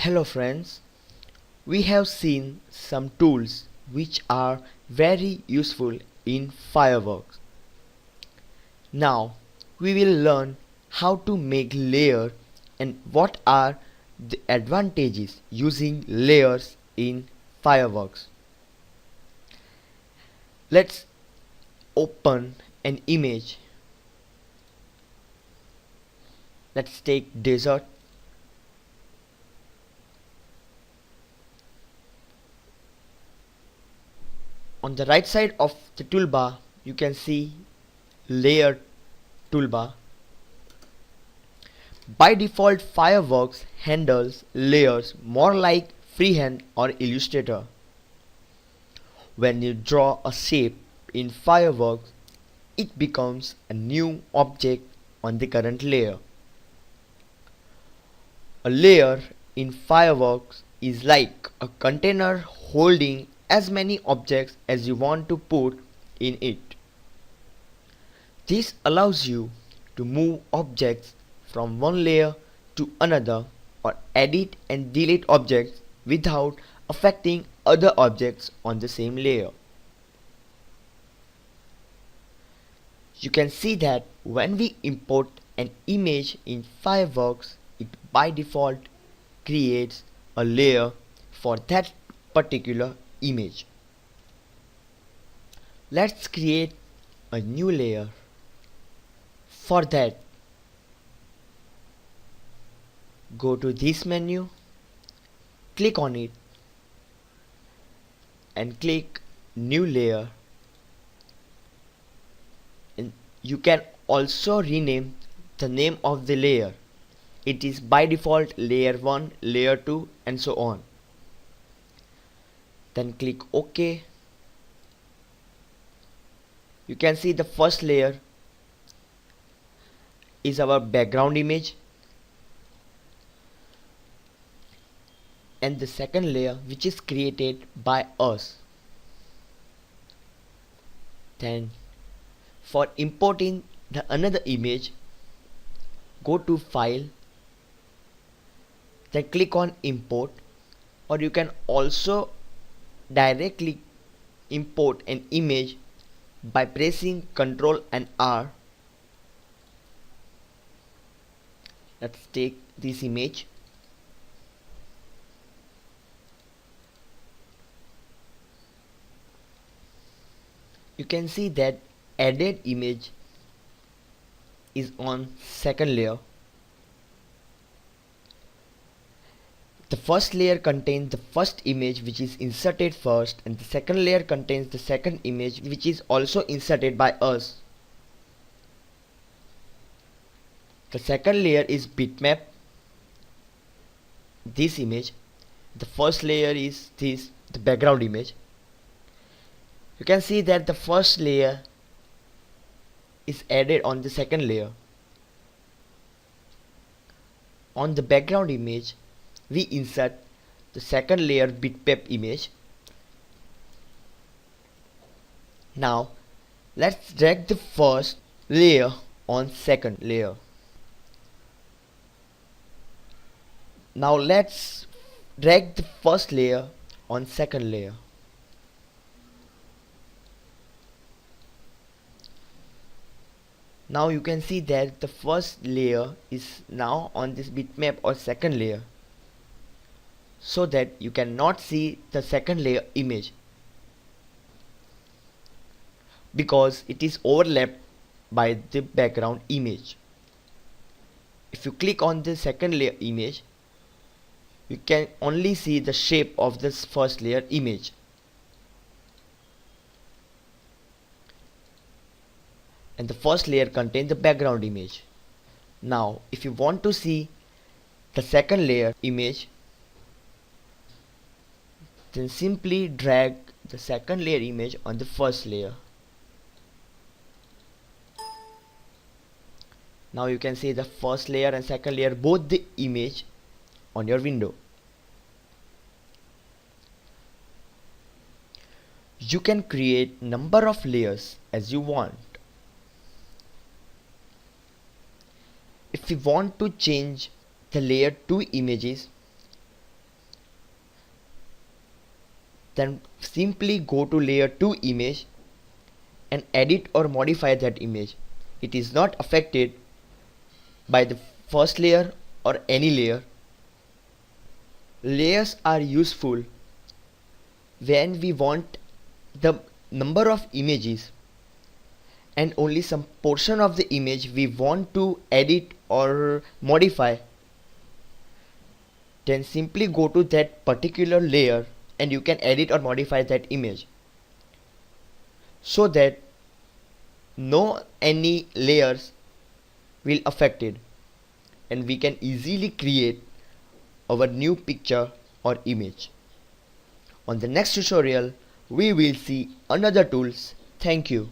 Hello friends, we have seen some tools which are very useful in Fireworks. Now we will learn how to make layer and what are the advantages using layers in Fireworks. Let's open an image. Let's take desert. On the right side of the toolbar you can see layer toolbar. By default Fireworks handles layers more like freehand or Illustrator. When you draw a shape in Fireworks, it becomes a new object on the current layer. A layer in Fireworks is like a container holding as many objects as you want to put in it. This allows you to move objects from one layer to another or edit and delete objects without affecting other objects on the same layer. You can see that when we import an image in Fireworks, it by default creates a layer for that particular image. Let's create a new layer. For that, go to this menu, click on it and click new layer, and you can also rename the name of the layer. It is by default layer 1, layer 2 and so on. Then click OK. You can see the first layer is our background image and the second layer which is created by us. Then for importing the another image, go to File, then click on Import, or you can also directly import an image by pressing Ctrl and R. Let's take this image. You can see that added image is on second layer. The first layer contains the first image which is inserted first, and the second layer contains the second image which is also inserted by us. The second layer is bitmap, this image. The first layer is this, the background image. You can see that the first layer is added on the second layer. On the background image, we insert the second layer bitmap image. Now let's drag the first layer on second layer. Now let's drag the first layer on second layer. Now you can see that the first layer is now on this bitmap or second layer, so that you cannot see the second layer image because it is overlapped by the background image. If you click on the second layer image, you can only see the shape of this first layer image. And the first layer contains the background image. Now if you want to see the second layer image, then simply drag the second layer image on the first layer. Now you can see the first layer and second layer, both the image on your window. You can create number of layers as you want. If we want to change the layer 2 images, then simply go to layer 2 image and edit or modify that image. It is not affected by the first layer or any layer. Layers are useful when we want the number of images and only some portion of the image we want to edit or modify. Then simply go to that particular layer and you can edit or modify that image, so that no any layers will affected, and we can easily create our new picture or image. On the next tutorial we will see another tools. Thank you.